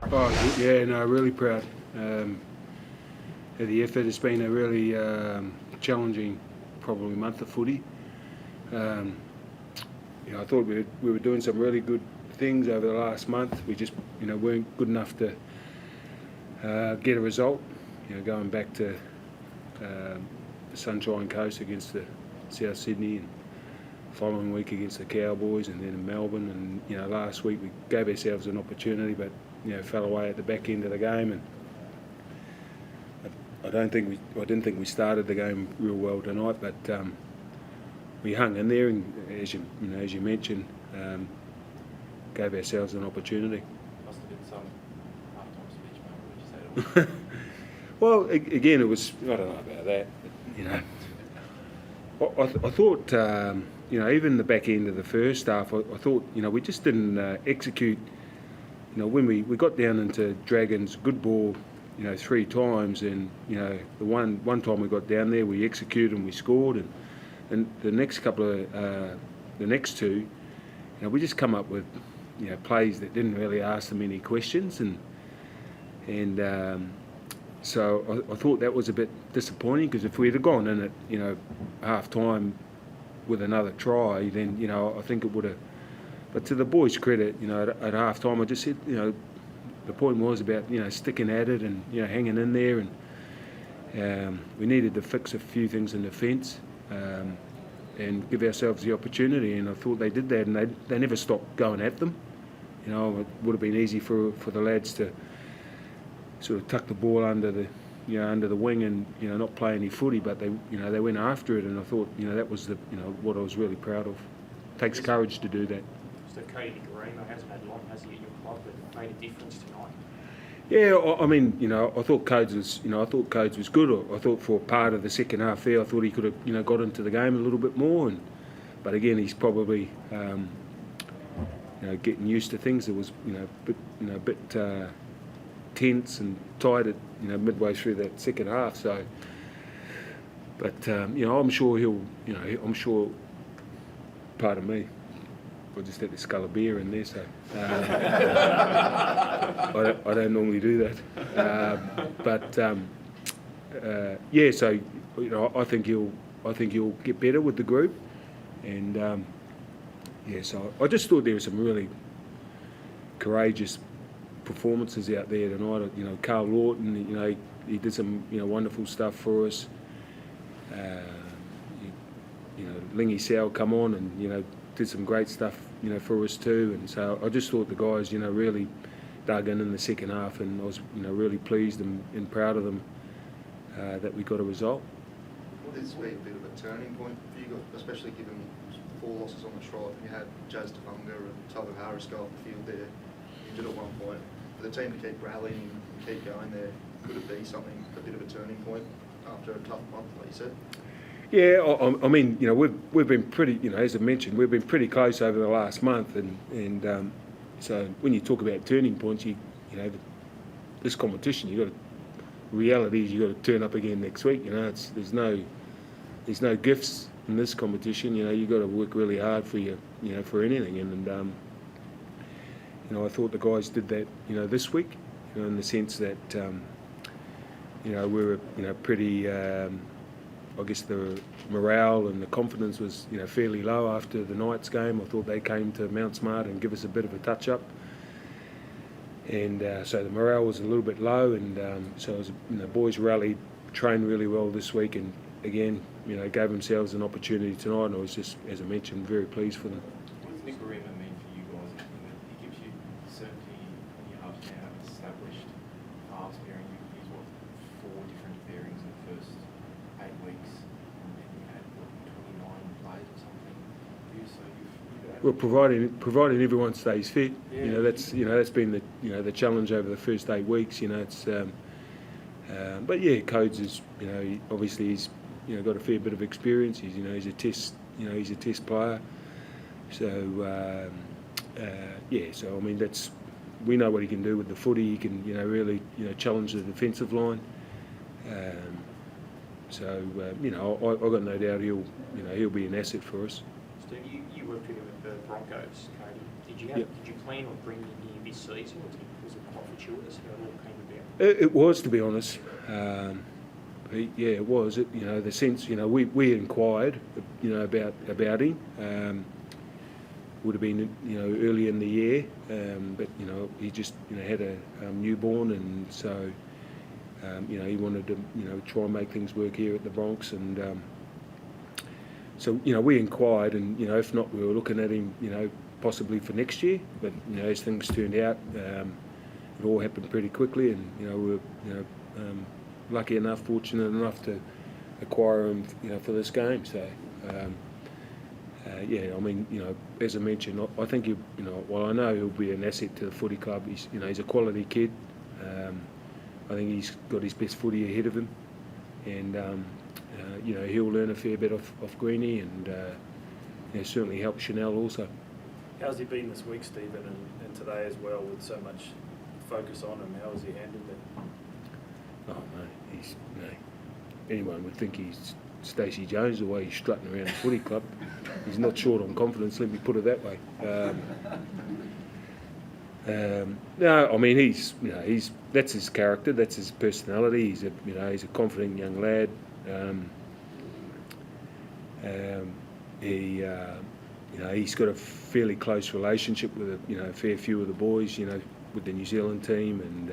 Oh, yeah, no, really proud. The effort has been a really challenging, probably month of footy. I thought we were doing some really good things over the last month. We just, weren't good enough to get a result. Going back to the Sunshine Coast against the South Sydney, and following week against the Cowboys, and then in Melbourne. And last week we gave ourselves an opportunity, but fell away at the back end of the game. And I didn't think we started the game real well tonight, but we hung in there, and as you mentioned, gave ourselves an opportunity. Must have been some half-time speech, mate. What did you say to him? Well, again, it was, I don't know about that, but, I thought, even the back end of the first half, I thought, we just didn't execute. When we got down into Dragons, good ball, 3 times, and the one time we got down there, we executed and we scored, and the next couple of the next two, we just come up with plays that didn't really ask them any questions, and so I thought that was a bit disappointing, because if we'd have gone in at half time with another try, then I think it would have. But to the boys' credit, at half time, I just said, the point was about sticking at it and hanging in there, and we needed to fix a few things in defence and give ourselves the opportunity, and I thought they did that, and they never stopped going at them. It would have been easy for the lads to sort of tuck the ball under the wing and not play any footy, but they went after it, and I thought that was what I was really proud of. It takes courage to do that. So Cody Garino hasn't had long, has he, at your club, but made a difference tonight? Yeah, I mean, I thought Codes was good. I thought for part of the second half there, I thought he could have got into the game a little bit more, but again, he's probably getting used to things. It was a bit tense and tight at midway through that second half. So, but I'm sure I'm sure. Pardon me. I just had to scull a beer in there, so I don't normally do that. So I think he'll get better with the group, and so I just thought there were some really courageous performances out there tonight. Carl Lawton, he did some wonderful stuff for us. Lingy Sal come on and did some great stuff for us too, and so I just thought the guys really dug in the second half, and I was really pleased and proud of them that we got a result. Well, this week a bit of a turning point for you, especially given 4 losses on the trot. You had Jazz Tavunga and Tubbo Harris go off the field there, injured at one point. For the team to keep rallying and keep going there, could it be something, a bit of a turning point after a tough month, like you said? Yeah, I mean, we've been pretty, as I mentioned, we've been pretty close over the last month, and so when you talk about turning points, this competition, reality is you got to turn up again next week. There's no gifts in this competition. You got to work really hard for for anything, and I thought the guys did that, this week, in the sense that we were pretty. I guess the morale and the confidence was fairly low after the Knights game. I thought they came to Mount Smart and give us a bit of a touch up, and so the morale was a little bit low, and so it was, boys rallied, trained really well this week, and again gave themselves an opportunity tonight, and I was just, as I mentioned, very pleased for them. What does Nick Garino mean for you guys? He gives you certainty when you have now established halves pairing. You used 4 different pairings in the first 8 weeks, and then you had 29 plays or something. Well, providing everyone stays fit, yeah. That's been the challenge over the first 8 weeks. But yeah, Codes is obviously he's got a fair bit of experience. He's he's a test player. So so I mean we know what he can do with the footy. He can really challenge the defensive line. I've got no doubt he'll be an asset for us. Steve, you worked with him at the Broncos, Cody. Did you Yep. did you plan on bringing him here this season, or was it quite fortuitous how it all came about? It was, to be honest. Yeah, it was. You know, the sense, you know, we inquired, you know, about him. Would have been, you know, early in the year, but you know, he just, you know, had a newborn, and so you know, he wanted to, you know, try and make things work here at the Bronx, and so, you know, we inquired, and you know, if not, we were looking at him, you know, possibly for next year. But you know, as things turned out, it all happened pretty quickly, and you know, we were, you know, lucky enough, fortunate enough to acquire him, you know, for this game. So. Yeah, I mean, you know, as I mentioned, I think you know, well, I know he'll be an asset to the footy club. He's, you know, he's a quality kid. I think he's got his best footy ahead of him, and you know, he'll learn a fair bit off Greenie, and you know, certainly help Chanel also. How's he been this week, Stephen, and today as well, with so much focus on him? How has he handled it? Oh no, he's, you know, anyone would think he's Stacey Jones the way he's strutting around the footy club. He's not short on confidence, let me put it that way. No, I mean, he's, you know, that's his character, that's his personality. He's a confident young lad. You know, he's got a fairly close relationship with a fair few of the boys, you know, with the New Zealand team, and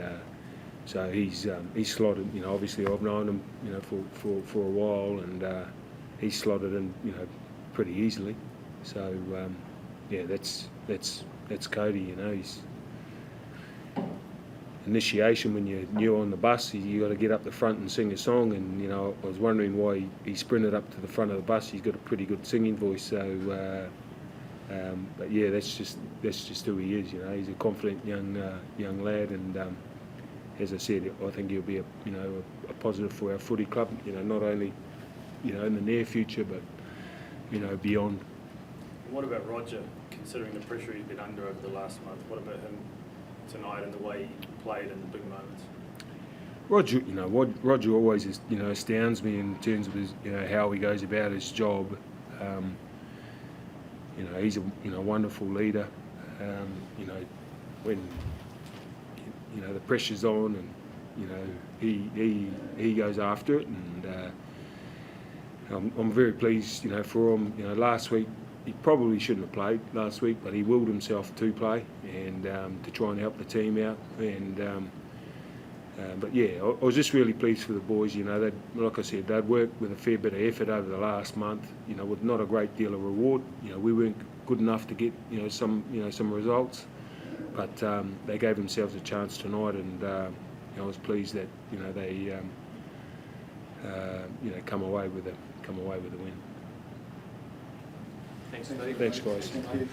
so he's slotted. You know, obviously I've known him, you know, for a while, and he's slotted in, you know, pretty easily. So yeah, that's Cody. You know, he's initiation when you're new on the bus. You got to get up the front and sing a song, and you know, I was wondering why he sprinted up to the front of the bus. He's got a pretty good singing voice. So, but yeah, that's just who he is. You know, he's a confident young lad, and as I said, I think he'll be a positive for our footy club. You know, not only, you know, in the near future, but you know, beyond. What about Roger, considering the pressure he's been under over the last month? What about him tonight and the way he played in the big moments? Roger, you know, Roger always is, you know, astounds me in terms of his, you know, how he goes about his job. You know, he's a wonderful leader. You know, when you know the pressure's on, and you know he goes after it, and I'm very pleased, you know, for him. You know, last week he probably shouldn't have played last week, but he willed himself to play and to try and help the team out. And but yeah, I was just really pleased for the boys. You know, like I said, they'd worked with a fair bit of effort over the last month. You know, with not a great deal of reward. You know, we weren't good enough to get some results, but they gave themselves a chance tonight, and you know, I was pleased that they come away with a win. Thanks, Steve. Thanks, guys. Thank you.